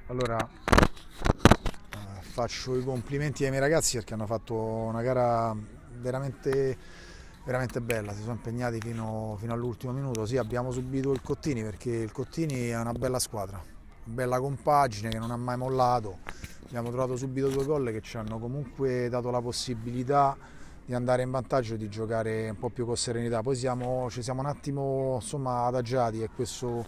Allora, faccio i complimenti ai miei ragazzi perché hanno fatto una gara veramente, veramente bella, si sono impegnati fino all'ultimo minuto. Sì, abbiamo subito il Cottini perché il Cottini è una bella squadra, una bella compagine che non ha mai mollato. Abbiamo trovato subito due gol che ci hanno comunque dato la possibilità di andare in vantaggio e di giocare un po' più con serenità. Poi ci siamo un attimo insomma adagiati e questo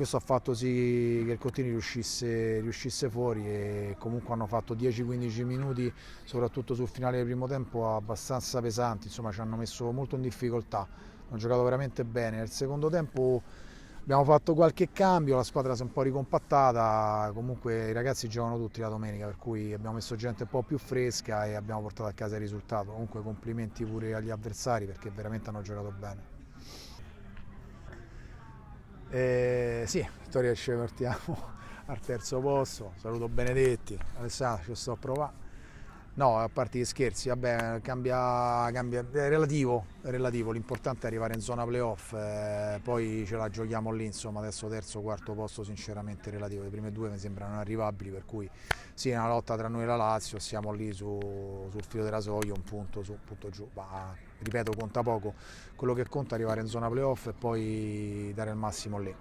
ha fatto sì che il Cottini riuscisse fuori e comunque hanno fatto 10-15 minuti, soprattutto sul finale del primo tempo, abbastanza pesanti, insomma ci hanno messo molto in difficoltà, hanno giocato veramente bene. Nel secondo tempo abbiamo fatto qualche cambio, la squadra si è un po' ricompattata, comunque i ragazzi giocano tutti la domenica, per cui abbiamo messo gente un po' più fresca e abbiamo portato a casa il risultato. Comunque complimenti pure agli avversari perché veramente hanno giocato bene. Sì, vittoria ci portiamo al terzo posto. Saluto Benedetti, Alessandro, ci sto a provare. No, a parte gli scherzi, vabbè, cambia, è relativo, l'importante è arrivare in zona playoff, poi ce la giochiamo lì, insomma, adesso terzo, quarto posto sinceramente relativo, le prime due mi sembrano arrivabili, per cui sì, è una lotta tra noi e la Lazio, siamo lì sul filo della soglia, un punto su, un punto giù, ma ripeto, conta poco, quello che conta è arrivare in zona playoff e poi dare il massimo lì.